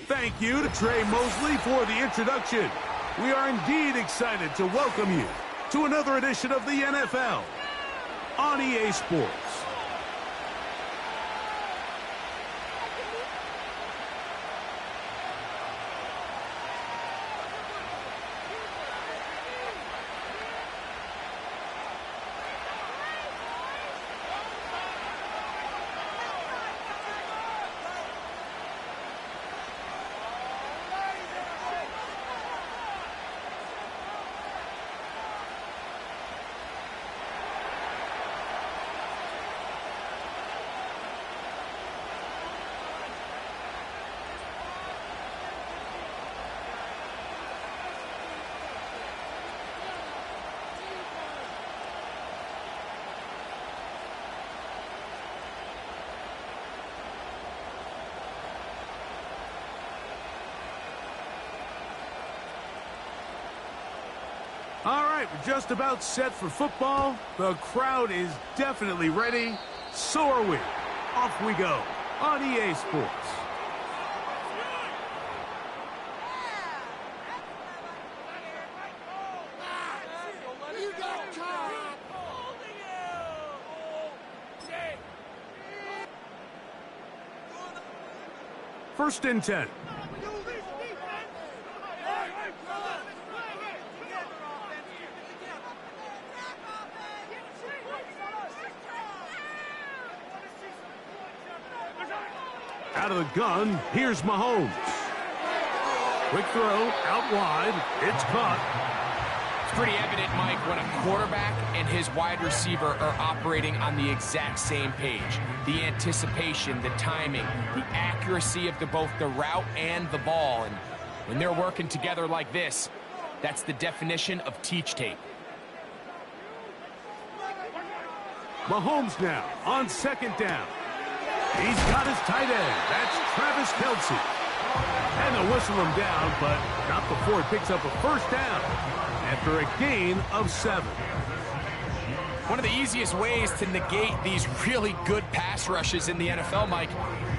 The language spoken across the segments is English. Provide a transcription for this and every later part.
Thank you to Trey Mosley for the introduction. We are indeed excited to welcome you to another edition of the NFL on EA Sports. All right, we're just about set for football. The crowd is definitely ready. So are we. Off we go on EA Sports. First and 10. Out of the gun, here's Mahomes. Quick throw, out wide, it's caught. It's pretty evident, Mike, when a quarterback and his wide receiver are operating on the exact same page. The anticipation, the timing, the accuracy of both the route and the ball. And when they're working together like this, that's the definition of teach tape. Mahomes now on second down. He's got his tight end. That's Travis Kelce. And they'll whistle him down, but not before he picks up a first down after a gain of 7. One of the easiest ways to negate these really good pass rushes in the NFL, Mike,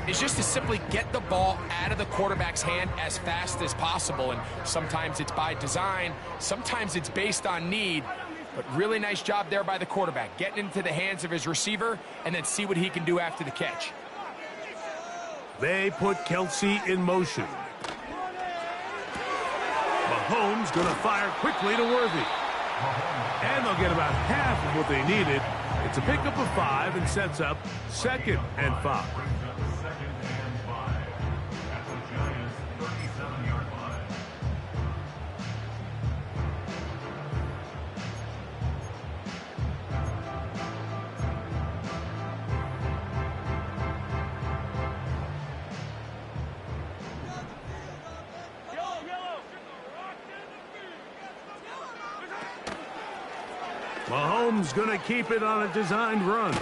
is just to simply get the ball out of the quarterback's hand as fast as possible. And sometimes it's by design, sometimes it's based on need. But really nice job there by the quarterback, getting into the hands of his receiver and then see what he can do after the catch. They put Kelce in motion. Mahomes going to fire quickly to Worthy. And they'll get about half of what they needed. It's a pickup of 5 and sets up 2nd and 5. Mahomes going to keep it on a designed run.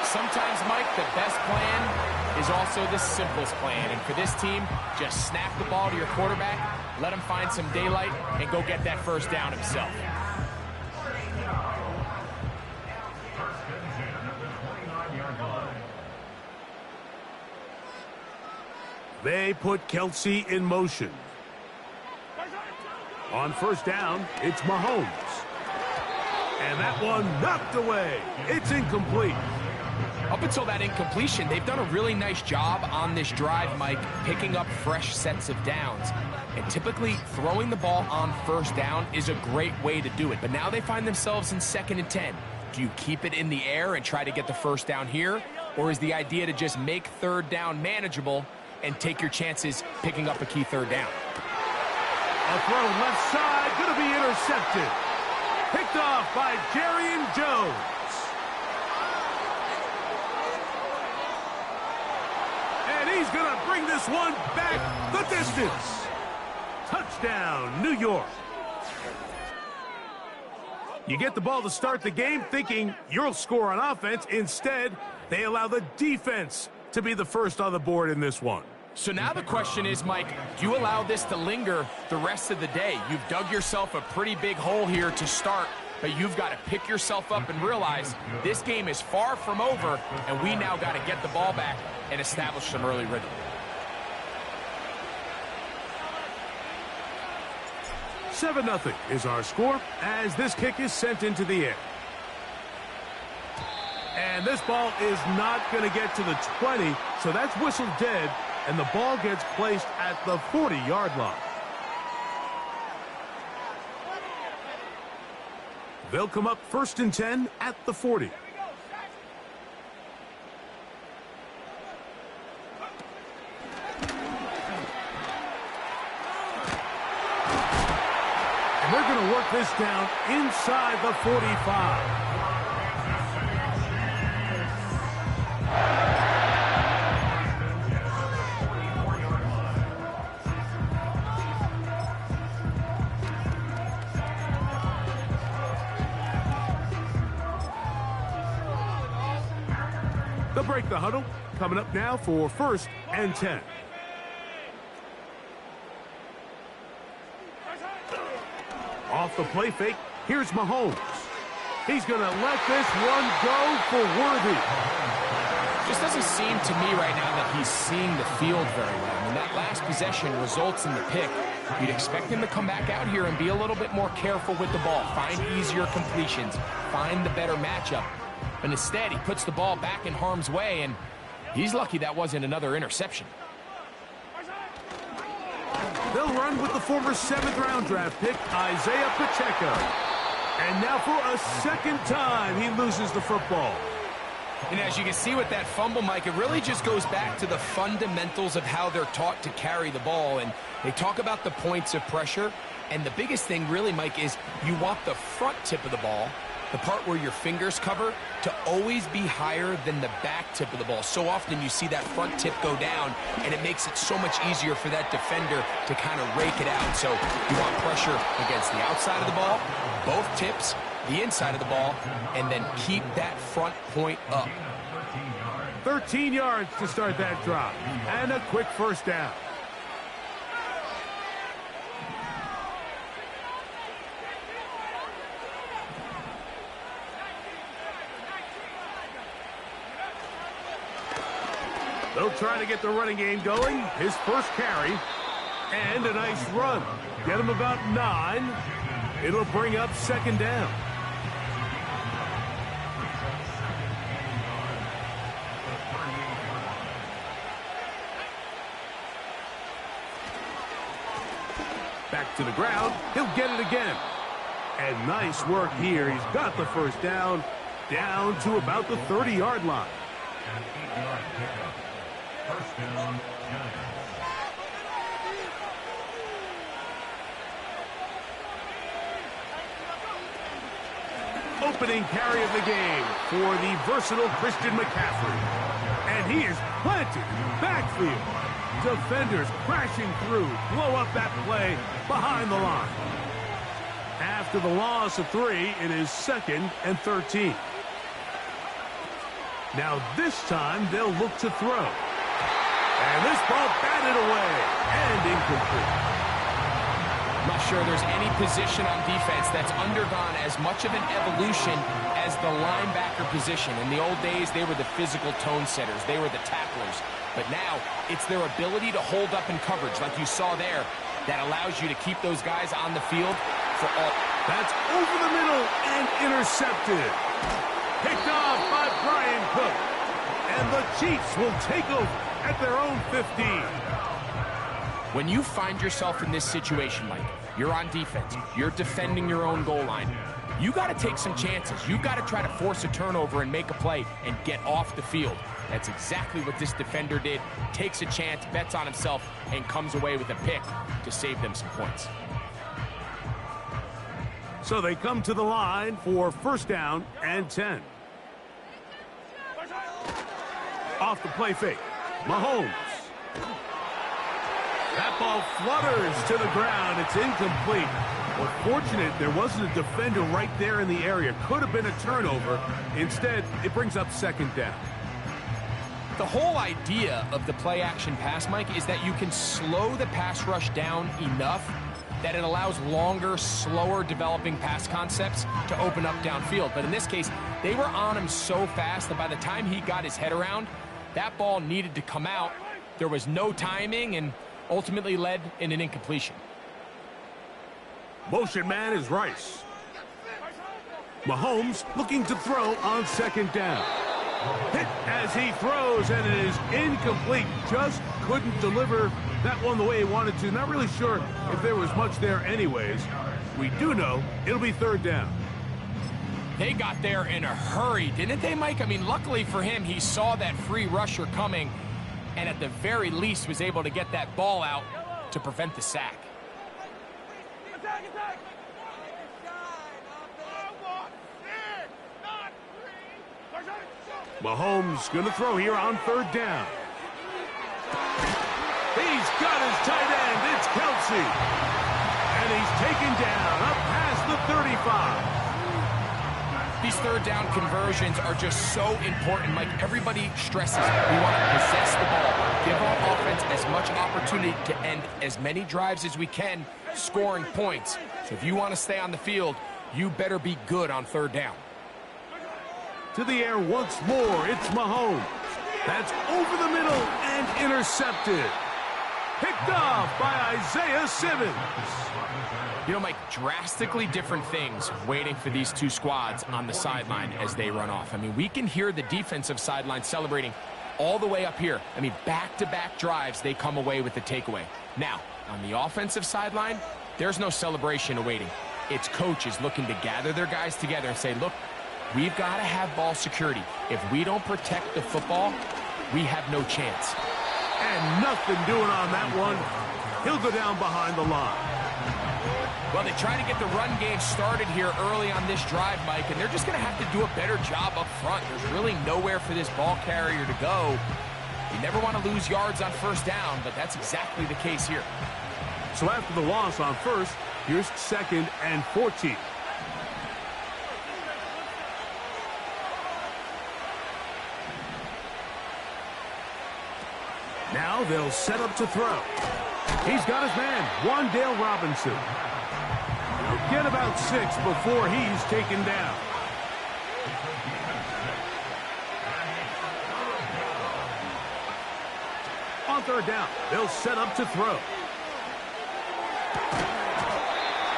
Sometimes, Mike, the best plan is also the simplest plan. And for this team, just snap the ball to your quarterback, let him find some daylight, and go get that first down himself. They put Kelce in motion. On first down, it's Mahomes. And that one knocked away. It's incomplete. Up until that incompletion, they've done a really nice job on this drive, Mike, picking up fresh sets of downs. And typically, throwing the ball on first down is a great way to do it. But now they find themselves in 2nd and 10. Do you keep it in the air and try to get the first down here? Or is the idea to just make 3rd down manageable and take your chances picking up a key 3rd down? A throw left side, going to be intercepted. Picked off by Jarrian Jones. And he's going to bring this one back the distance. Touchdown, New York. You get the ball to start the game thinking you'll score on offense. Instead, they allow the defense to be the first on the board in this one. So now the question is, Mike, do you allow this to linger the rest of the day? You've dug yourself a pretty big hole here to start, but you've got to pick yourself up and realize this game is far from over, and we now got to get the ball back and establish some early rhythm. 7-0 is our score as this kick is sent into the air. And this ball is not going to get to the 20, so that's whistled dead, and the ball gets placed at the 40-yard line. They'll come up 1st and 10 at the 40. And they're going to work this down inside the 45. They'll break the huddle. Coming up now for 1st and 10. Off the play fake, here's Mahomes. He's going to let this one go for Worthy. Just doesn't seem to me right now that he's seeing the field very well. When that last possession results in the pick, you'd expect him to come back out here and be a little bit more careful with the ball, find easier completions, find the better matchup. But instead, he puts the ball back in harm's way, and he's lucky that wasn't another interception. They'll run with the former 7th-round draft pick, Isaiah Pacheco. And now for a second time, he loses the football. And as you can see with that fumble, Mike, it really just goes back to the fundamentals of how they're taught to carry the ball. And they talk about the points of pressure. And the biggest thing really, Mike, is you want the front tip of the ball, the part where your fingers cover, to always be higher than the back tip of the ball. So often you see that front tip go down, and it makes it so much easier for that defender to kind of rake it out. So you want pressure against the outside of the ball, both tips, the inside of the ball, and then keep that front point up. 13 yards to start that drive, and a quick 1st down. They'll try to get the running game going. His first carry, and a nice run. Get him about 9. It'll bring up 2nd down. Back to the ground. He'll get it again. And nice work here. He's got the 1st down, down to about the 30-yard line. 1st down, Giants. Opening carry of the game for the versatile Christian McCaffrey. And he is planted in the backfield. Defenders crashing through, blow up that play behind the line. After the loss of 3, it is 2nd and 13. Now this time they'll look to throw. And this ball batted away and incomplete. I'm not sure there's any position on defense that's undergone as much of an evolution as the linebacker position. In the old days, they were the physical tone setters. They were the tacklers. But now, it's their ability to hold up in coverage, like you saw there, that allows you to keep those guys on the field for all. That's over the middle and intercepted. Picked off by Brian Cook. And the Chiefs will take over at their own 15. When you find yourself in this situation, Mike, you're on defense, you're defending your own goal line, you got to take some chances. You got to try to force a turnover and make a play and get off the field. That's exactly what this defender did. Takes a chance, bets on himself, and comes away with a pick to save them some points. So they come to the line for 1st down and 10. Off the play fake, Mahomes. That ball flutters to the ground. It's incomplete. Well, fortunate there wasn't a defender right there in the area. Could have been a turnover. Instead, it brings up 2nd down. The whole idea of the play-action pass, Mike, is that you can slow the pass rush down enough that it allows longer, slower developing pass concepts to open up downfield. But in this case, they were on him so fast that by the time he got his head around, that ball needed to come out. There was no timing and ultimately led in an incompletion. Motion man is Rice. Mahomes looking to throw on second down. Hit as he throws, and it is incomplete. Just couldn't deliver that one the way he wanted to. Not really sure if there was much there anyways. We do know it'll be third down. They got there in a hurry, didn't they, Mike? I mean, luckily for him, he saw that free rusher coming, and at the very least was able to get that ball out to prevent the sack. Mahomes going to throw here on third down. He's got his tight end. It's Kelce. And he's taken down up past the 35. These third down conversions are just so important, Mike. Everybody stresses we want to possess the ball, give our offense as much opportunity to end as many drives as we can, scoring points. So if you want to stay on the field, you better be good on third down. To the air once more, it's Mahomes. That's over the middle and intercepted. Picked off by Isaiah Simmons. You know, Mike, drastically different things waiting for these two squads on the sideline as they run off. I mean, we can hear the defensive sideline celebrating all the way up here. I mean, back-to-back drives, they come away with the takeaway. Now, on the offensive sideline, there's no celebration awaiting. It's coaches looking to gather their guys together and say, look, we've got to have ball security. If we don't protect the football, we have no chance. And nothing doing on that one. He'll go down behind the line. Well, they try to get the run game started here early on this drive, Mike, and they're just going to have to do a better job up front. There's really nowhere for this ball carrier to go. You never want to lose yards on first down, but that's exactly the case here. So after the loss on first, here's second and 14. Now they'll set up to throw. He's got his man, Wan'Dale Robinson. He'll get about 6 before he's taken down. On third down, they'll set up to throw.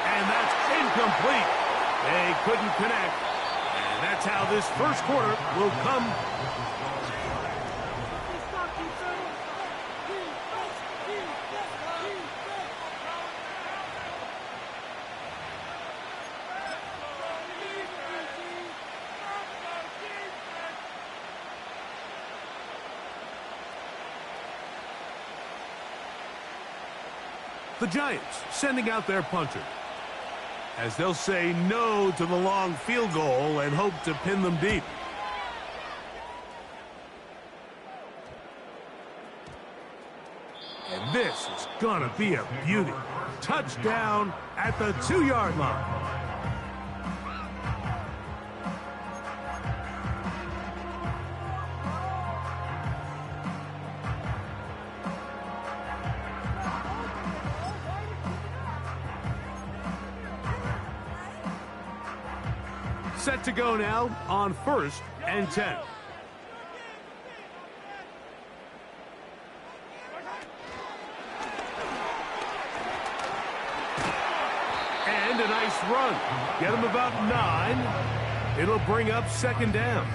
And that's incomplete. They couldn't connect. And that's how this first quarter will come. The Giants sending out their punter, as they'll say no to the long field goal and hope to pin them deep. And this is gonna be a beauty. Touchdown at the 2-yard line. Set to go now on 1st and 10. And a nice run. Get him about 9. It'll bring up second down.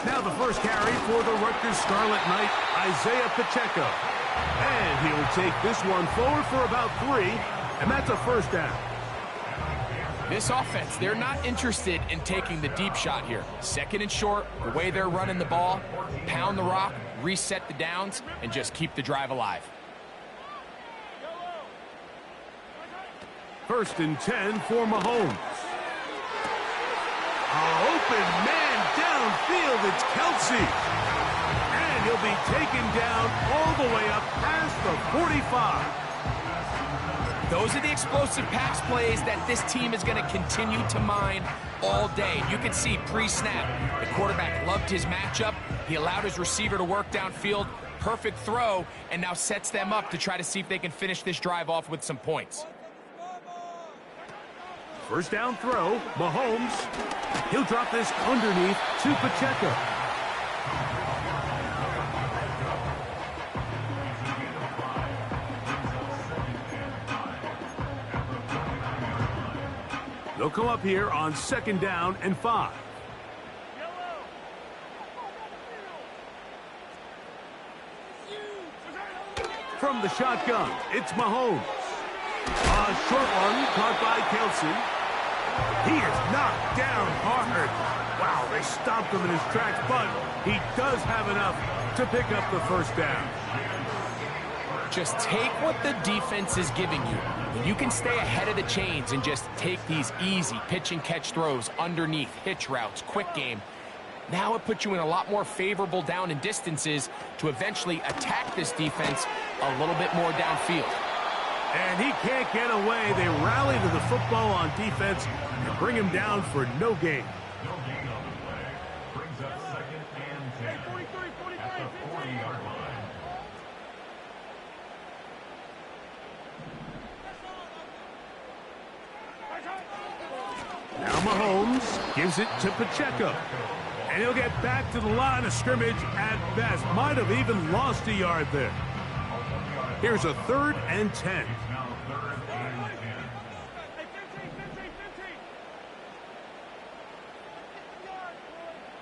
Now the first carry for the Rutgers Scarlet Knight, Isaiah Pacheco. And he'll take this one forward for about 3, and that's a first down. This offense, they're not interested in taking the deep shot here. Second and short, the way they're running the ball, pound the rock, reset the downs, and just keep the drive alive. 1st and 10 for Mahomes. Open man downfield, it's Kelce. And he'll be taken down all the way up past the 45. Those are the explosive pass plays that this team is going to continue to mine all day. You can see pre-snap, the quarterback loved his matchup. He allowed his receiver to work downfield. Perfect throw, and now sets them up to try to see if they can finish this drive off with some points. First down throw, Mahomes. He'll drop this underneath to Pacheco. They'll come up here on 2nd down and 5. From the shotgun, it's Mahomes. A short one caught by Kelce. He is knocked down hard. Wow, they stopped him in his tracks, but he does have enough to pick up the first down. Just take what the defense is giving you. When you can stay ahead of the chains and just take these easy pitch and catch throws underneath, hitch routes, quick game, now it puts you in a lot more favorable down and distances to eventually attack this defense a little bit more downfield. And he can't get away. They rally to the football on defense and bring him down for no gain. No gain on the play. Brings up 2nd and 10 at the 40-yard line. Now Mahomes gives it to Pacheco. And he'll get back to the line of scrimmage at best. Might have even lost a yard there. Here's a 3rd and 10. Now 3rd and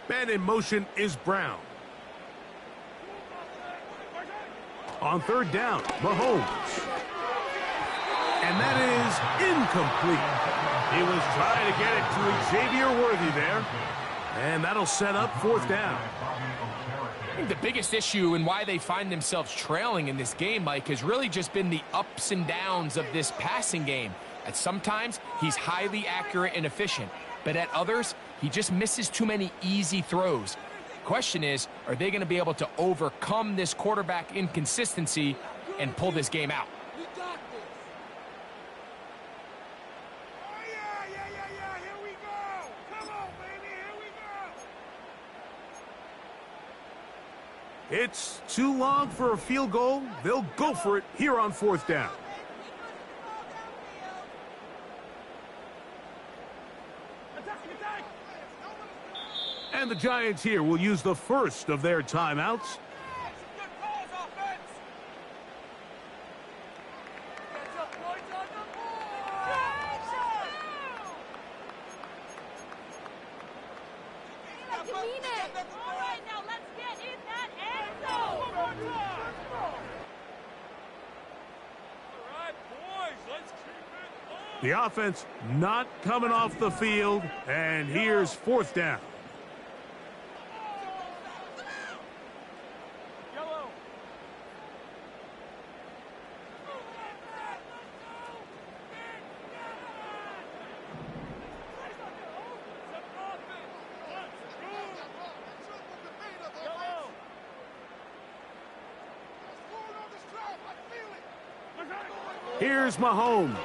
10. Man in motion is Brown. On 3rd down, Mahomes. And that is incomplete. He was trying to get it to Xavier Worthy there. And that'll set up 4th down. I think the biggest issue and why they find themselves trailing in this game, Mike, has really just been the ups and downs of this passing game. At sometimes, he's highly accurate and efficient, but at others, he just misses too many easy throws. Question is, are they going to be able to overcome this quarterback inconsistency and pull this game out? It's too long for a field goal. They'll go for it here on 4th down. And the Giants here will use the first of their timeouts. The offense not coming off the field, and here's 4th down. Here's Mahomes.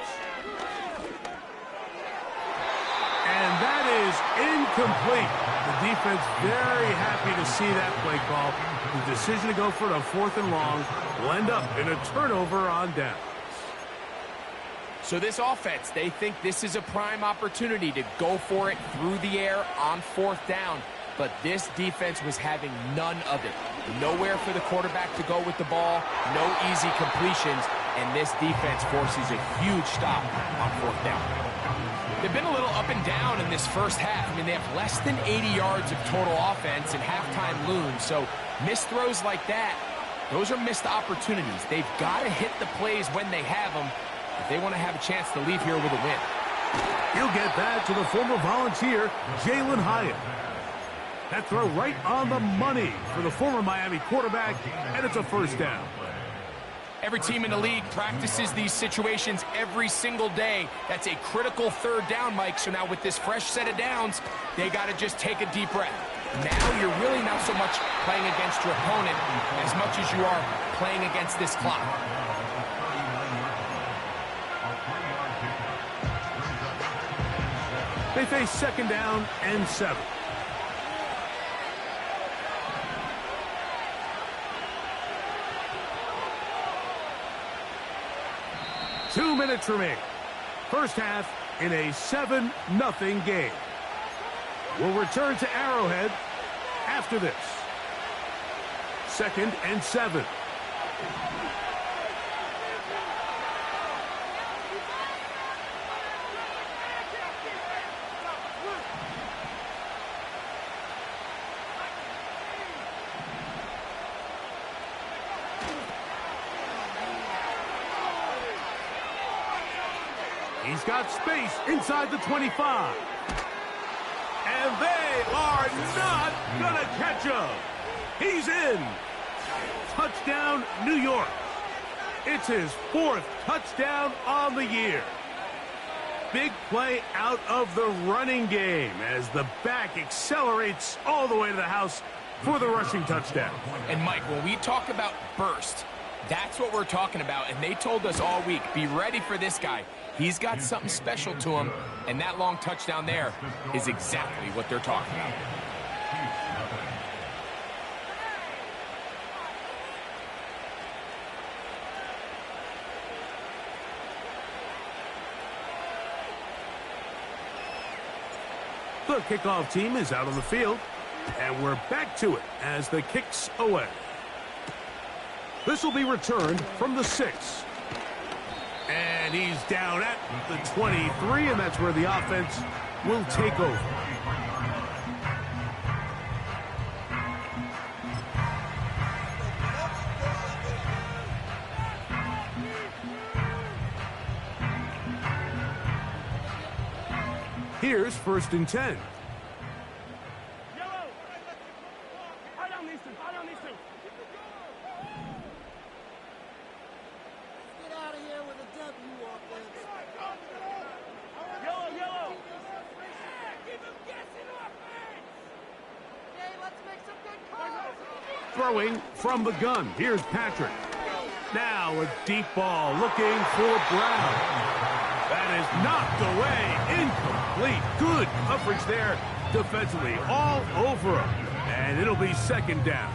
And that is incomplete. The defense very happy to see that play call. The decision to go for it on 4th and long will end up in a turnover on downs. So this offense, they think this is a prime opportunity to go for it through the air on 4th down. But this defense was having none of it. Nowhere for the quarterback to go with the ball, no easy completions, and this defense forces a huge stop on 4th down. They've been a little up and down in this first half. I mean, they have less than 80 yards of total offense and halftime looms. So missed throws like that, those are missed opportunities. They've got to hit the plays when they have them if they want to have a chance to leave here with a win. He'll get that to the former Volunteer, Jalin Hyatt. That throw right on the money for the former Miami quarterback, and it's a first down. Every team in the league practices these situations every single day. That's a critical 3rd down, Mike. So now with this fresh set of downs, they got to just take a deep breath. Now you're really not so much playing against your opponent as much as you are playing against this clock. They face 2nd down and 7. Two minutes remaining. First half, in a 7-0 game. We'll return to Arrowhead after this. 2nd and 7. He's got space inside the 25. And they are not going to catch him. He's in. Touchdown, New York. It's his 4th touchdown on the year. Big play out of the running game as the back accelerates all the way to the house for the rushing touchdown. And Mike, when we talk about burst, that's what we're talking about. And they told us all week, be ready for this guy. He's got something special to him, and that long touchdown there is exactly what they're talking about. The kickoff team is out on the field, and we're back to it as the kick's away. This will be returned from the 6. And he's down at the 23, and that's where the offense will take over. Here's 1st and 10. Throwing from the gun. Here's Patrick. Now a deep ball looking for Brown. That is knocked away. Incomplete. Good coverage there defensively. All over him. And it'll be 2nd down.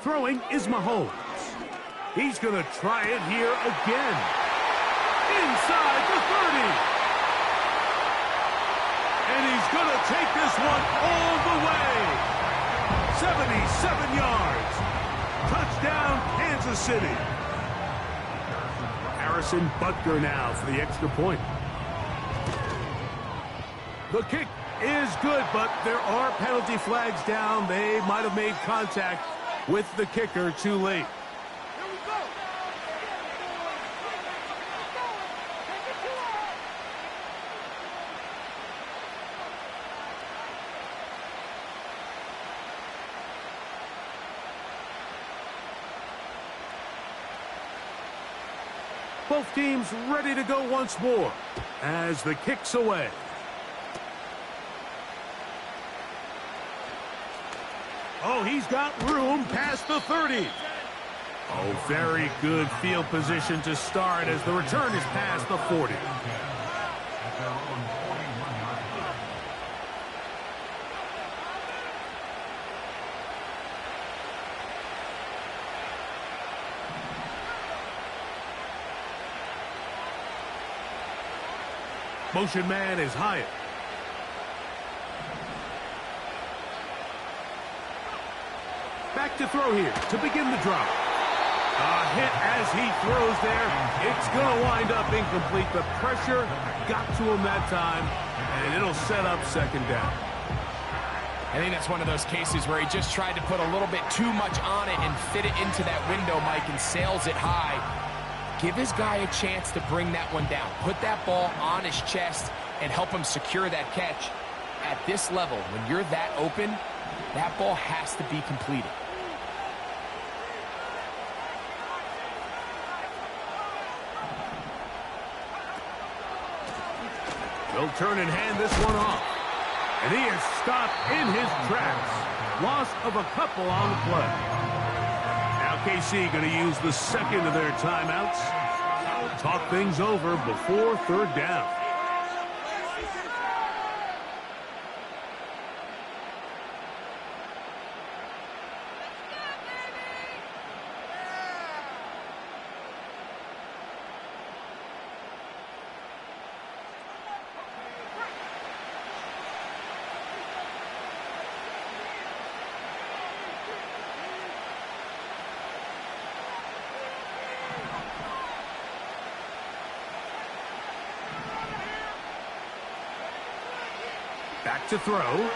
Throwing is Mahomes. He's going to try it here again. Inside the 30. And he's going to take this one all the way. 77 yards. Touchdown, Kansas City. Harrison Butker now for the extra point. The kick is good, but there are penalty flags down. They might have made contact with the kicker too late. Both teams ready to go once more as the kick's away. Oh, he's got room past the 30. Oh, very good field position to start as the return is past the 40. Motion man is Hyatt. Back to throw here to begin the drop. A hit as he throws there. It's going to wind up incomplete. The pressure got to him that time, and it'll set up 2nd down. I think that's one of those cases where he just tried to put a little bit too much on it and fit it into that window, Mike, and sails it high. Give his guy a chance to bring that one down. Put that ball on his chest and help him secure that catch. At this level, when you're that open, that ball has to be completed. He'll turn and hand this one off. And he is stopped in his tracks. Loss of a couple on the play. Now KC going to use the 2nd of their timeouts. Talk things over before 3rd down. Back to throw.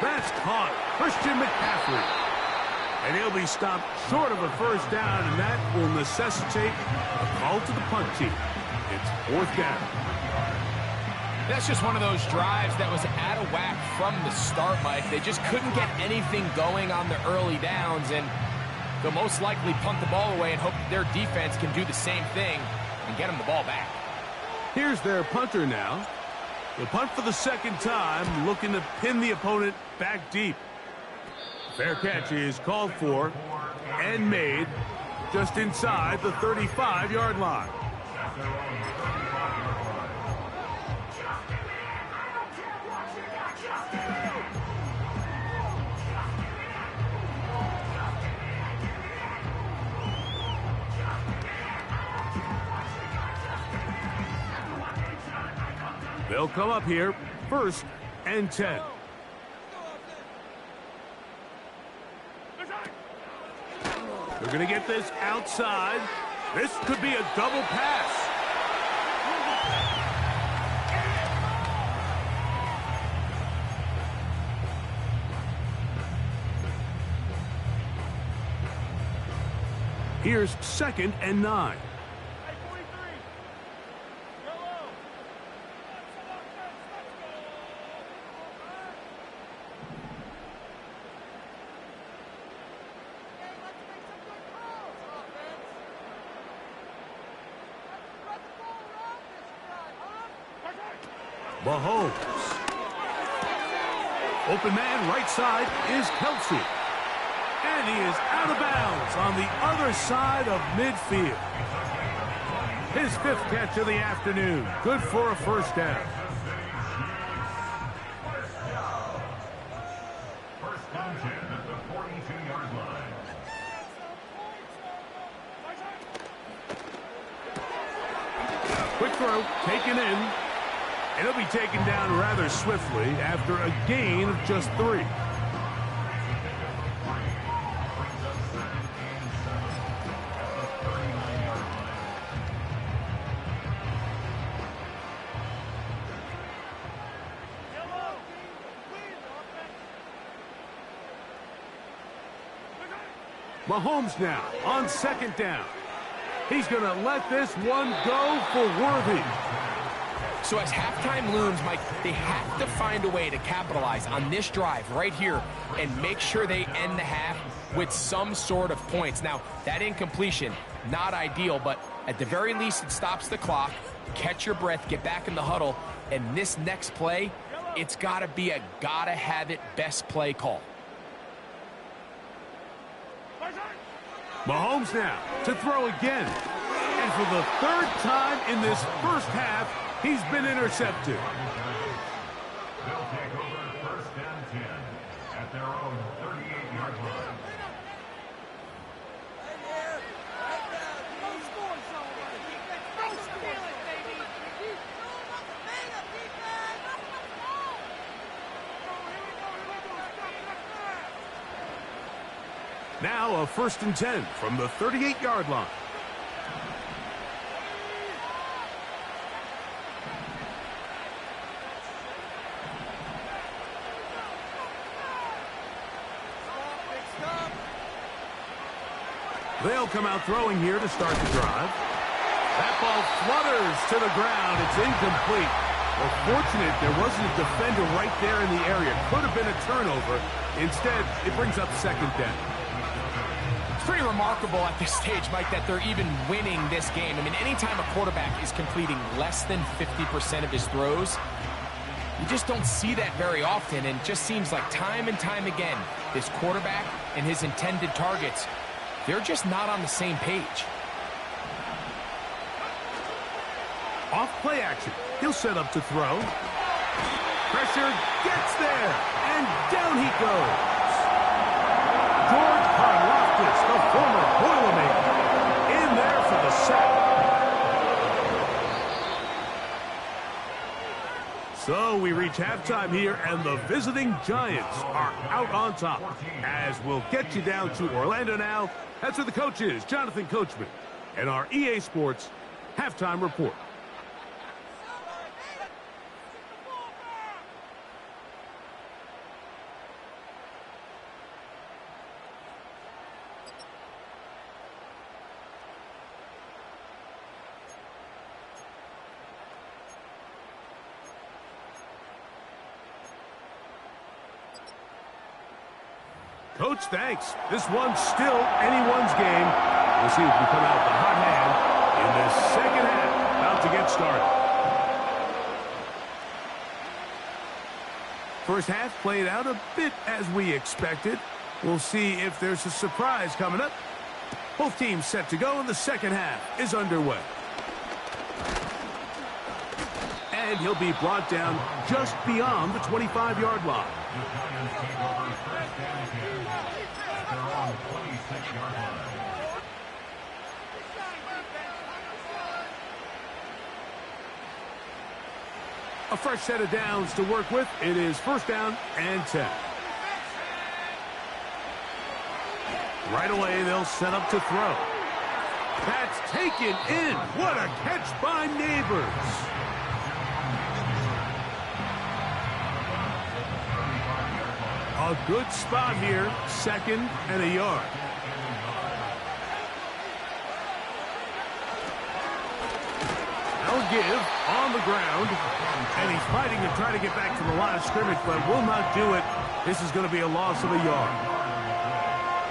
That's caught. Christian McCaffrey. And he'll be stopped short of a first down, and that will necessitate a call to the punt team. It's 4th down. That's just one of those drives that was out of whack from the start, Mike. They just couldn't get anything going on the early downs, and they'll most likely punt the ball away and hope their defense can do the same thing and get them the ball back. Here's their punter now. The punt for the second time, looking to pin the opponent back deep. Fair catch is called for and made just inside the 35-yard line. They'll come up here, 1st and 10. They're going to get this outside. This could be a double pass. Here's 2nd and 9. Mahomes. Open man, right side is Kelce. And he is out of bounds on the other side of midfield. His 5th catch of the afternoon. Good for a first down. First and 10 at the 42-yard line. Quick throw, taken in. And he'll be taken down rather swiftly after a gain of just 3. Mahomes now on 2nd down. He's going to let this one go for Worthy. So as halftime looms, Mike, they have to find a way to capitalize on this drive right here and make sure they end the half with some sort of points. Now, that incompletion, not ideal, but at the very least it stops the clock. Catch your breath, get back in the huddle, and this next play, it's got to be a gotta-have-it best play call. Mahomes now to throw again. And for the 3rd time in this first half, he's been intercepted. They'll take over 1st and 10 at their own 38-yard line. Now a 1st and 10 from the 38-yard line. They'll come out throwing here to start the drive. That ball flutters to the ground. It's incomplete. Well, fortunate there wasn't a defender right there in the area. Could have been a turnover. Instead, it brings up 2nd down. It's pretty remarkable at this stage, Mike, that they're even winning this game. I mean, anytime a quarterback is completing less than 50% of his throws, you just don't see that very often, and it just seems like time and time again, this quarterback and his intended targets, they're just not on the same page. Off play action. He'll set up to throw. Pressure gets there, and down he goes. George Karlaftis, the former Boilermaker, in there for the sack. So we reach halftime here, and the visiting Giants are out on top. As we'll get you down to Orlando now, that's where the coach is, Jonathan Coachman, and our EA Sports Halftime Report. Coach, thanks. This one's still anyone's game. We'll see if we come out the hot hand in this second half. About to get started. First half played out a bit as we expected. We'll see if there's a surprise coming up. Both teams set to go, and the second half is underway. And he'll be brought down just beyond the 25-yard line. The Giants take over first and 10 at their own 26-yard line. A fresh set of downs to work with. It is first down and 10. Right away, they'll set up to throw. That's taken in. What a catch by Neighbors. A good spot here. Second and a yard. They'll give on the ground. And he's fighting to try to get back to the line of scrimmage, but will not do it. This is going to be a loss of a yard.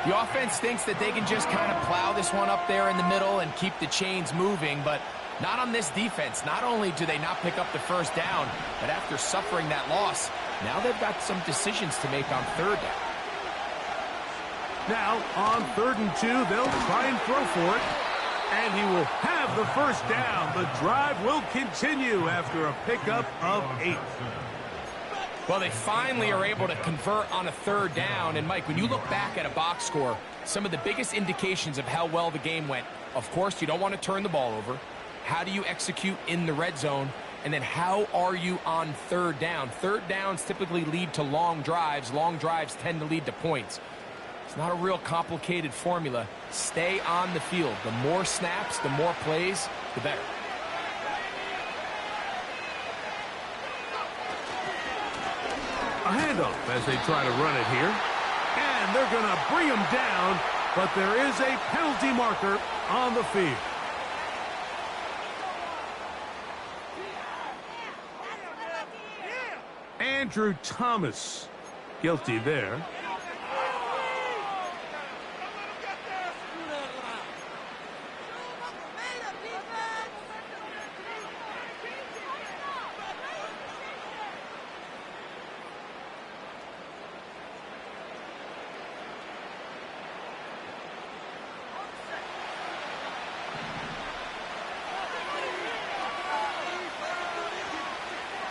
The offense thinks that they can just kind of plow this one up there in the middle and keep the chains moving, but not on this defense. Not only do they not pick up the first down, but after suffering that loss, now they've got some decisions to make on third down. Now, on 3rd and 2, they'll try and throw for it. And he will have the first down. The drive will continue after a pickup of 8. Well, they finally are able to convert on a third down. And, Mike, when you look back at a box score, some of the biggest indications of how well the game went, of course, you don't want to turn the ball over. How do you execute in the red zone? And then how are you on third down? Third downs typically lead to long drives. Long drives tend to lead to points. It's not a real complicated formula. Stay on the field. The more snaps, the more plays, the better. A handoff as they try to run it here. And they're going to bring him down, but there is a penalty marker on the field. Andrew Thomas, guilty there.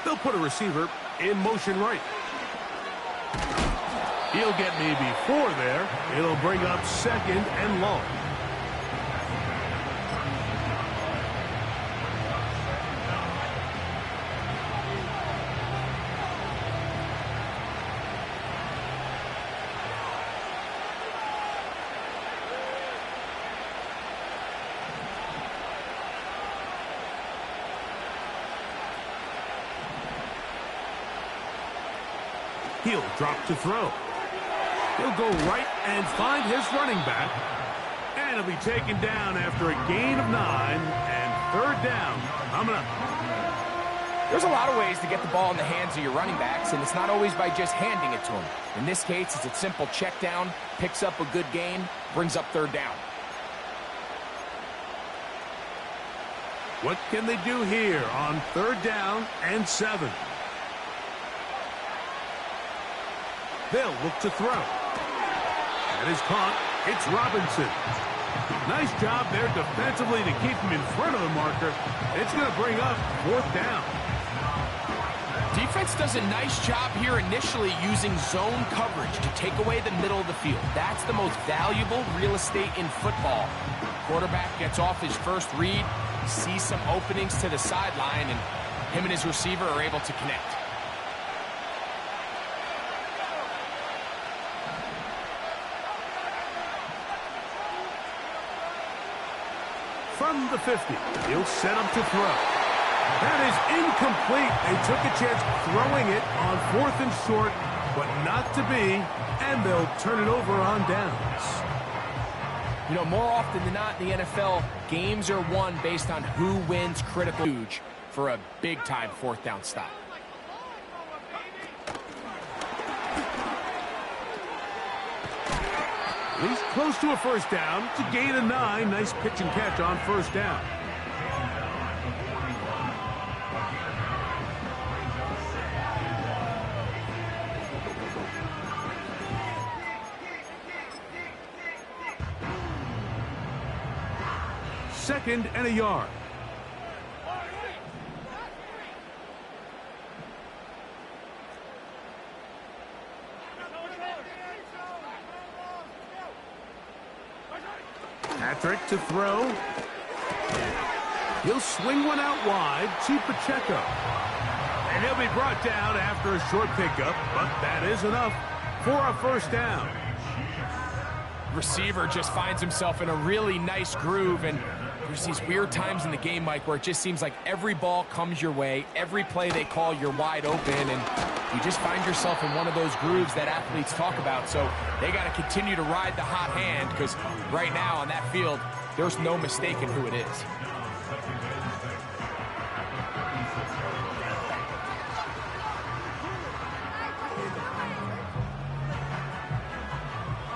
They'll put a receiver in motion right. He'll get maybe 4 there. It'll bring up 2nd and long. He'll drop to throw. He'll go right and find his running back. And he'll be taken down after a gain of 9 and third down coming up. There's a lot of ways to get the ball in the hands of your running backs, and it's not always by just handing it to them. In this case, it's a simple check down, picks up a good gain, brings up third down. What can they do here on 3rd down and 7? They'll look to throw. That is caught. It's Robinson. Nice job there defensively to keep him in front of the marker. It's going to bring up 4th down. Defense does a nice job here initially using zone coverage to take away the middle of the field. That's the most valuable real estate in football. Quarterback gets off his first read, sees some openings to the sideline, and him and his receiver are able to connect. From the 50, he'll set up to throw. That is incomplete. They took a chance throwing it on 4th and short, but not to be, and they'll turn it over on downs. You know, more often than not in the NFL, games are won based on who wins critical huge for a big-time 4th down stop. He's close to a first down. It's a gain of 9. Nice pitch and catch on first down. Second and a yard. Patrick to throw. He'll swing one out wide to Pacheco. And he'll be brought down after a short pickup, but that is enough for a first down. Receiver just finds himself in a really nice groove, and there's these weird times in the game, Mike, where it just seems like every ball comes your way, every play they call, you're wide open, and you just find yourself in one of those grooves that athletes talk about. So they got to continue to ride the hot hand, because right now on that field, there's no mistaking who it is.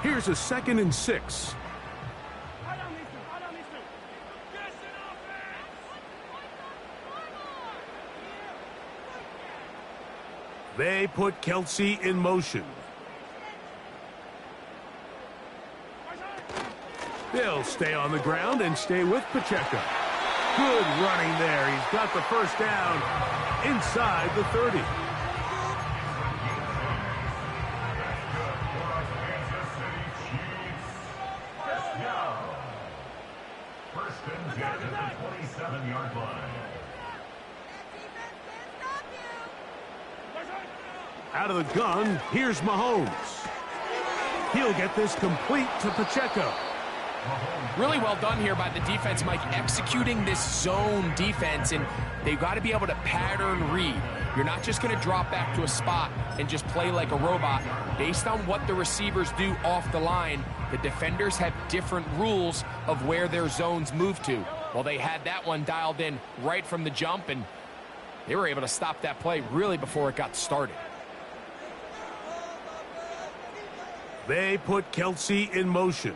Here's a 2nd and 6. They put Kelce in motion. They'll stay on the ground and stay with Pacheco. Good running there. He's got the first down inside the 30. First and 10 at the 27-yard line. Out of the gun, here's Mahomes. He'll get this complete to Pacheco. Really well done here by the defense, Mike, executing this zone defense, and they've got to be able to pattern read. You're not just going to drop back to a spot and just play like a robot. Based on what the receivers do off the line, the defenders have different rules of where their zones move to. Well, they had that one dialed in right from the jump, and they were able to stop that play really before it got started. They put Kelce in motion.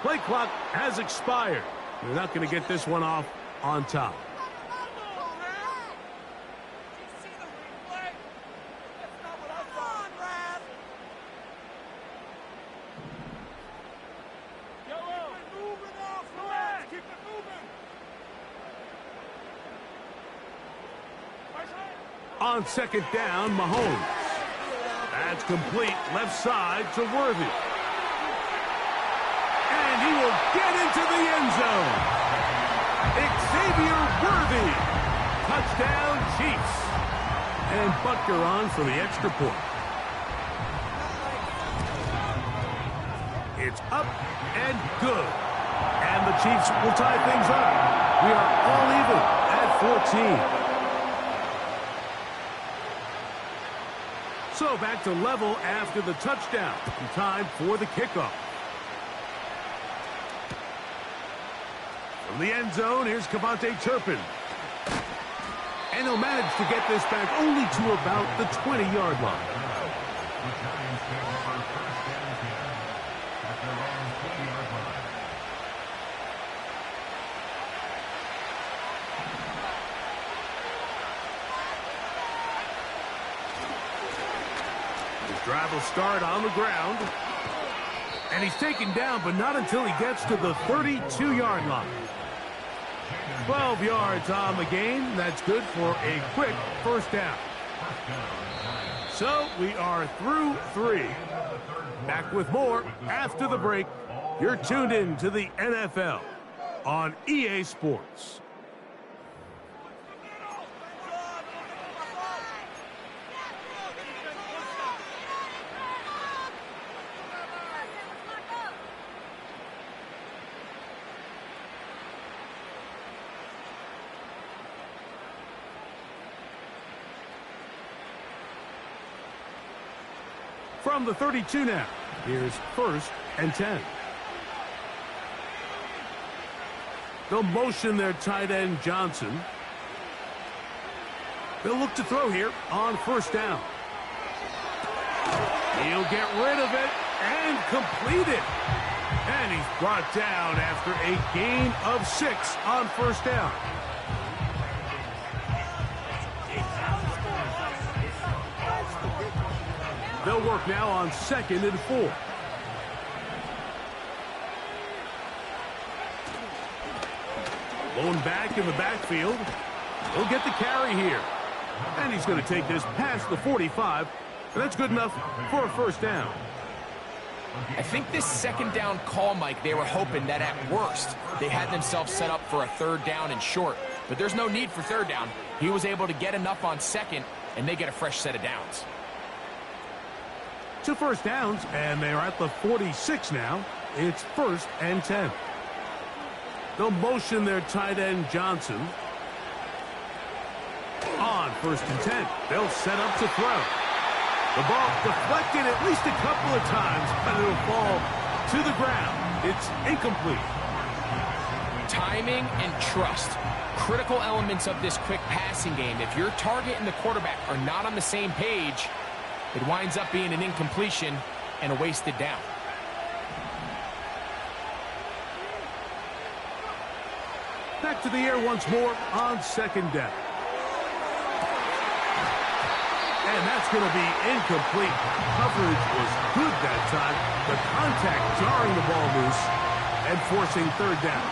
Play clock has expired. They're not going to get this one off on top. On second down, Mahomes. That's complete left side to Worthy. And he will get into the end zone. Xavier Worthy. Touchdown, Chiefs. And Butker on for the extra point. It's up and good. And the Chiefs will tie things up. We are all even at 14. So back to level after the touchdown. Time for the kickoff. From the end zone, here's Kevontae Turpin. And he'll manage to get this back only to about the 20-yard line. Drive will start on the ground. And he's taken down, but not until he gets to the 32-yard line. 12 yards on the game. That's good for a quick first down. So we are through 3. Back with more after the break. You're tuned in to the NFL on EA Sports. From the 32 now, here's 1st and 10. They'll motion their tight end Johnson. They'll look to throw here on first down. He'll get rid of it and complete it. And he's brought down after a gain of 6 on first down. They'll work now on 2nd and 4. Lone back in the backfield. He'll get the carry here. And he's going to take this past the 45. And that's good enough for a first down. I think this 2nd down call, Mike, they were hoping that at worst they had themselves set up for a 3rd down and short. But there's no need for 3rd down. He was able to get enough on 2nd, and they get a fresh set of downs. 2 first downs, and they're at the 46 now. It's 1st and 10. They'll motion their tight end Johnson. On 1st and 10, they'll set up to throw. The ball deflected at least a couple of times, but it'll fall to the ground. It's incomplete. Timing and trust, critical elements of this quick passing game. If your target and the quarterback are not on the same page, it winds up being an incompletion and a wasted down. Back to the air once more on 2nd down. And that's going to be incomplete. Coverage was good that time. The contact jarring the ball loose and forcing 3rd down.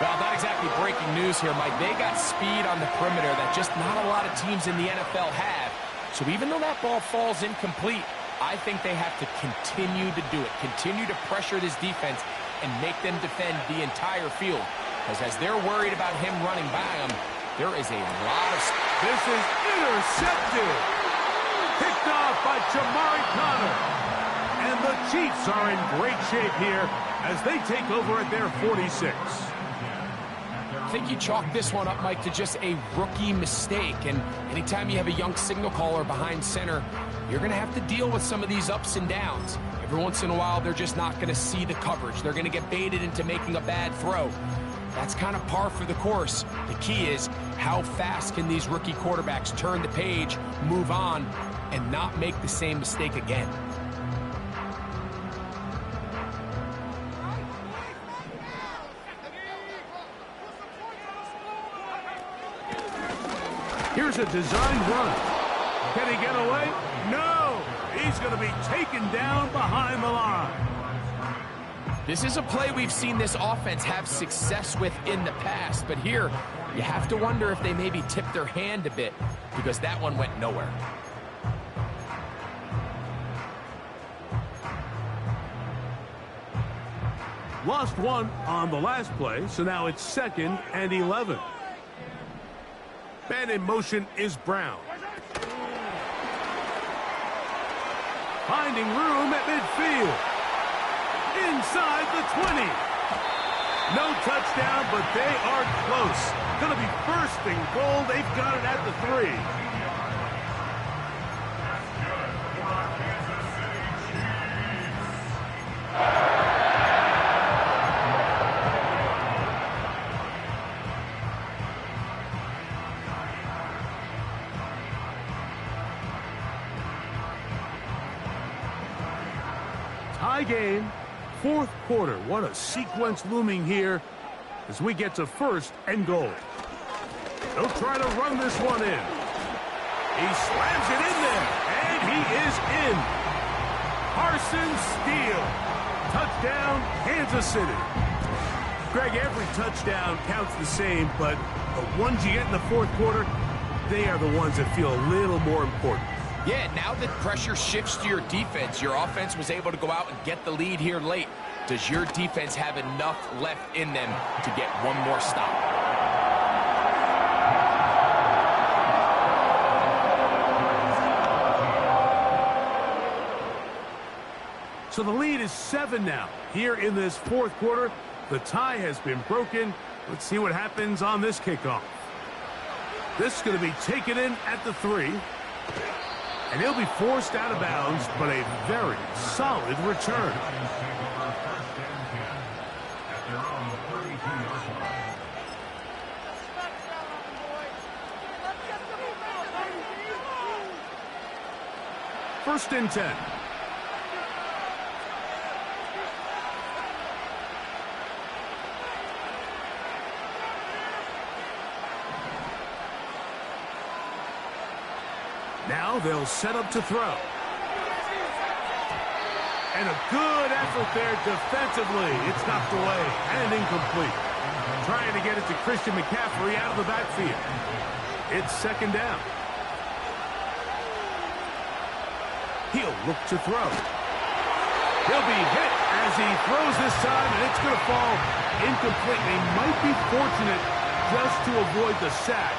Well, not exactly breaking news here, Mike. They got speed on the perimeter that just not a lot of teams in the NFL have. So even though that ball falls incomplete, I think they have to continue to do it. Continue to pressure this defense and make them defend the entire field. Because as they're worried about him running by them, there is a lot of... This is intercepted. Picked off by Jamari Connor. And the Chiefs are in great shape here as they take over at their 46. I think you chalk this one up, Mike, to just a rookie mistake. And anytime you have a young signal caller behind center, you're going to have to deal with some of these ups and downs. Every once in a while, they're just not going to see the coverage. They're going to get baited into making a bad throw. That's kind of par for the course. The key is how fast can these rookie quarterbacks turn the page, move on, and not make the same mistake again. Here's a designed run. Can he get away? No! He's going to be taken down behind the line. This is a play we've seen this offense have success with in the past, but here you have to wonder if they maybe tipped their hand a bit because that one went nowhere. Lost one on the last play, so now it's 2nd and 11. Man in motion is Brown. Finding room at midfield. Inside the 20. No touchdown, but they are close. Going to be 1st and goal. They've got it at the 3. Tie game. 4th quarter. What a sequence looming here as we get to 1st and goal. They'll try to run this one in. He slams it in there, and he is in. Carson Steele. Touchdown, Kansas City. Greg, every touchdown counts the same, but the ones you get in the 4th quarter, they are the ones that feel a little more important. Yeah, now that pressure shifts to your defense, your offense was able to go out and get the lead here late. Does your defense have enough left in them to get one more stop? So the lead is 7 now. Here in this 4th quarter, the tie has been broken. Let's see what happens on this kickoff. This is going to be taken in at the 3. And he'll be forced out of bounds, but a very solid return. First and 10. Now they'll set up to throw. And a good effort there defensively. It's knocked away and incomplete. Trying to get it to Christian McCaffrey out of the backfield. It's second down. He'll look to throw. He'll be hit as he throws this time, and it's going to fall incomplete. They might be fortunate just to avoid the sack,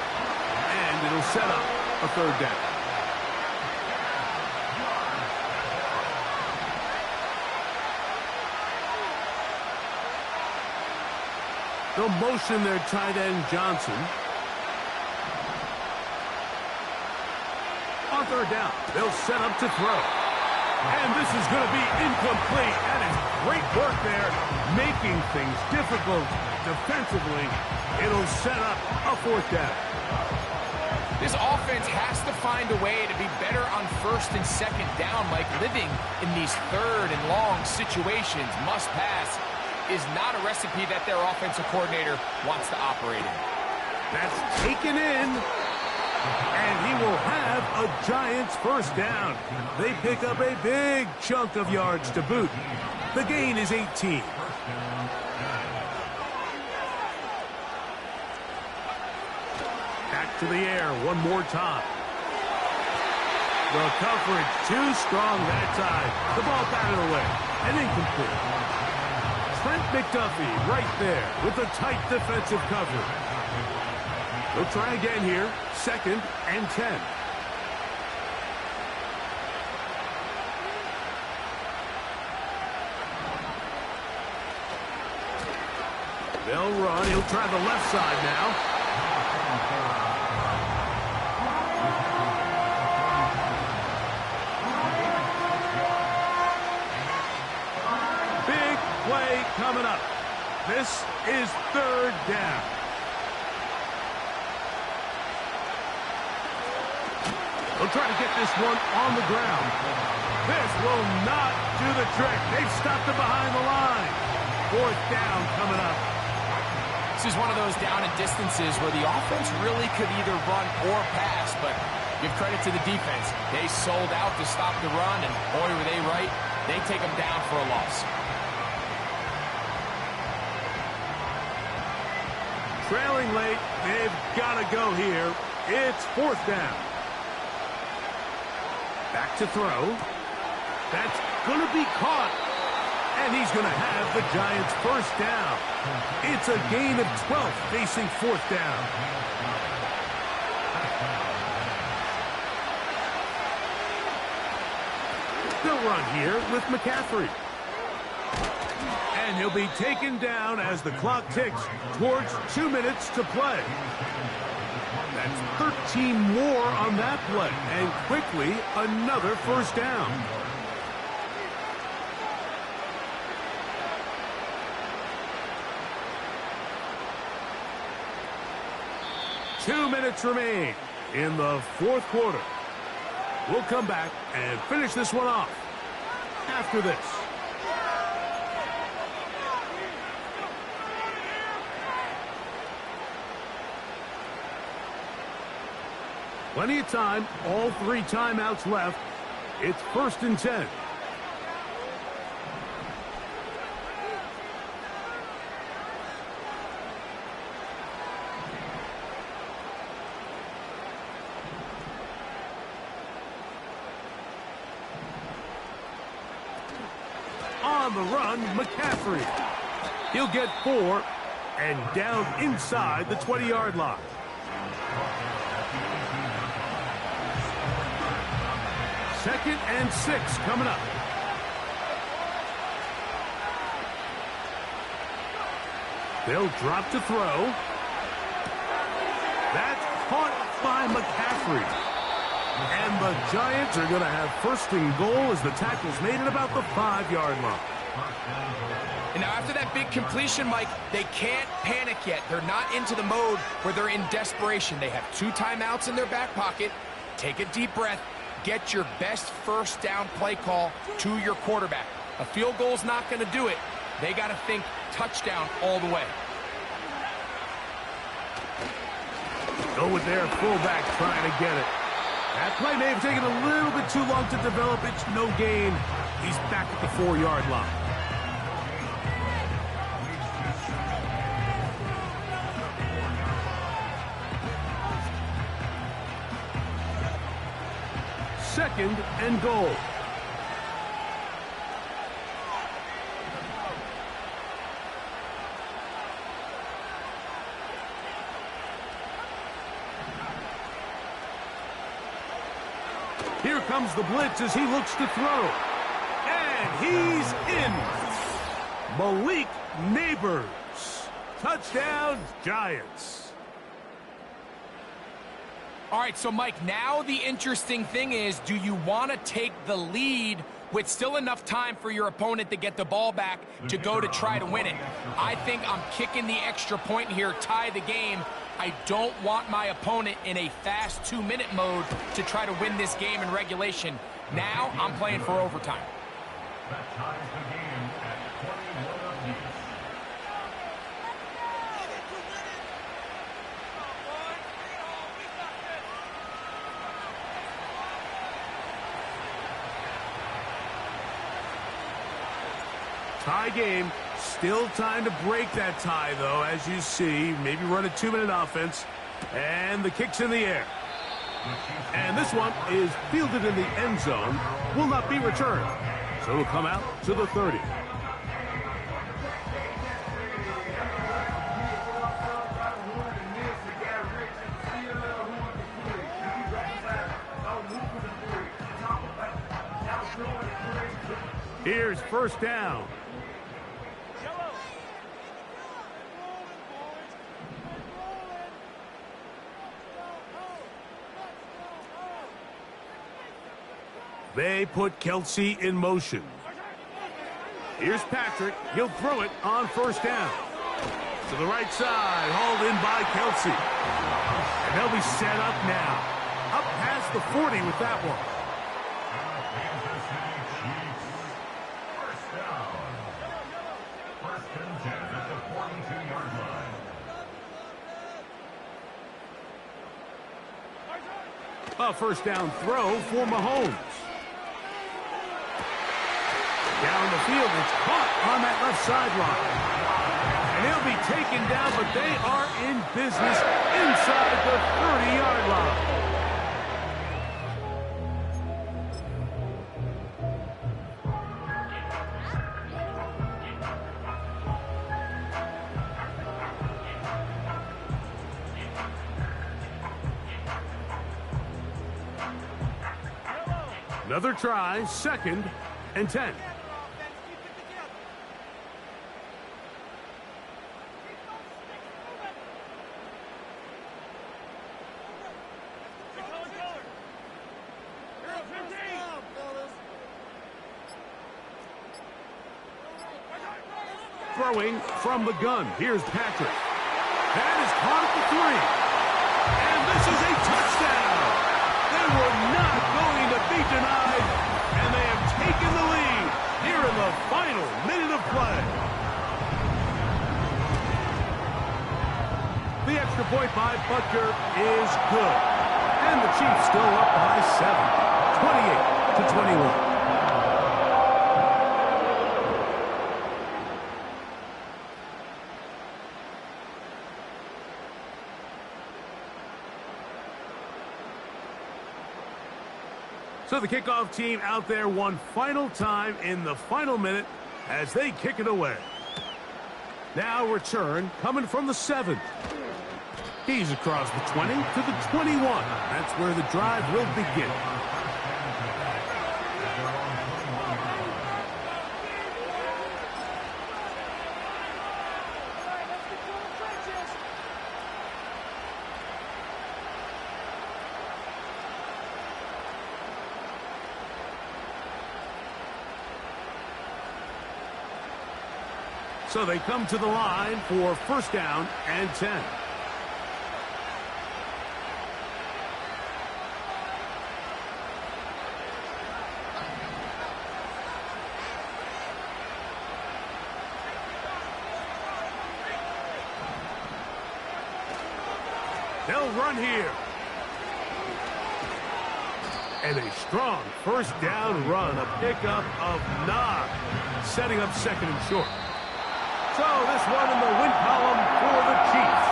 and it'll set up a third down. They'll motion their tight end, Johnson. On third down, they'll set up to throw. And this is going to be incomplete. That is great work there, making things difficult defensively. It'll set up a fourth down. This offense has to find a way to be better on first and second down, Mike. Living in these third and long situations, must pass, is not a recipe that their offensive coordinator wants to operate in. That's taken in, and he will have a Giants first down. They pick up a big chunk of yards to boot. The gain is 18. Back to the air one more time. The coverage too strong that time. The ball batted away and incomplete. Trent McDuffie right there with a tight defensive coverage. They'll try again here. Second and 10. They'll run. He'll try the left side now. Play coming up. This is third down. They'll try to get this one on the ground. This will not do the trick. They've stopped it behind the line. Fourth down coming up. This is one of those down and distances where the offense really could either run or pass, but give credit to the defense. They sold out to stop the run, and boy, were they right. They take them down for a loss. Trailing late, they've got to go here. It's fourth down. Back to throw. That's going to be caught. And he's going to have the Giants first down. It's a gain of 12 facing fourth down. They'll run here with McCaffrey. And he'll be taken down as the clock ticks towards 2 minutes to play. That's 13 more on that play. And quickly, another first down. Two minutes remain in the fourth quarter. We'll come back and finish this one off after this. Plenty of time, all 3 timeouts left. It's first and 10. On the run, McCaffrey. He'll get 4 and down inside the 20-yard line. Second and 6 coming up. They'll drop to throw. That's caught by McCaffrey. And the Giants are going to have first and goal as the tackle's made at about the 5-yard line. And now after that big completion, Mike, they can't panic yet. They're not into the mode where they're in desperation. They have 2 timeouts in their back pocket. Take a deep breath. get your best first down play call to your quarterback. A field goal's not going to do it. They got to think touchdown all the way. Go with their fullback trying to get it. That play may have taken a little bit too long to develop. It's no gain. He's back at the 4-yard line. Second and goal. Here comes the blitz as he looks to throw. And he's in. Malik Neighbors. Touchdown, Giants. All right, so Mike, now the interesting thing is, do you want to take the lead with still enough time for your opponent to get the ball back to go to try to win it? I think I'm kicking the extra point here, tie the game. I don't want my opponent in a fast 2-minute mode to try to win this game in regulation. Now I'm playing for overtime. That ties the game at 21 apiece. Tie game. Still time to break that tie, though, as you see. Maybe run a 2-minute offense. And the kick's in the air. And this one is fielded in the end zone. Will not be returned. So it'll come out to the 30. Here's first down. They put Kelce in motion. Here's Patrick. He'll throw it on first down. To the right side, hauled in by Kelce. And they'll be set up now. Up past the 40 with that one. Kansas City Chiefs. First down. First and 10 at the 42-yard line. A first down throw for Mahomes. Down the field, it's caught on that left sideline. And he'll be taken down, but they are in business inside the 30-yard line. Another try, second and 10. Throwing from the gun. Here's Patrick. That is caught at the 3. And this is a touchdown. They were not going to be denied. And they have taken the lead here in the final minute of play. The extra point by Butker is good. And the Chiefs go up by 7, 28-21. So the kickoff team out there one final time in the final minute as they kick it away. Now return coming from the 7. He's across the 20 to the 21. That's where the drive will begin. So they come to the line for first down and 10. They'll run here. And a strong first down run, a pickup of 9, setting up second and short. So this one in the win column for the Chiefs.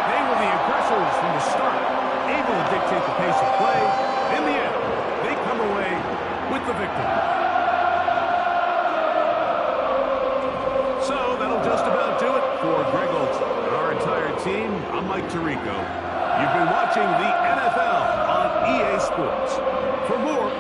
They were the aggressors from the start, able to dictate the pace of play. In the end, they come away with the victory. So that'll just about do it for Greg Olsen and our entire team. I'm Mike Tirico. You've been watching the NFL on EA Sports. For more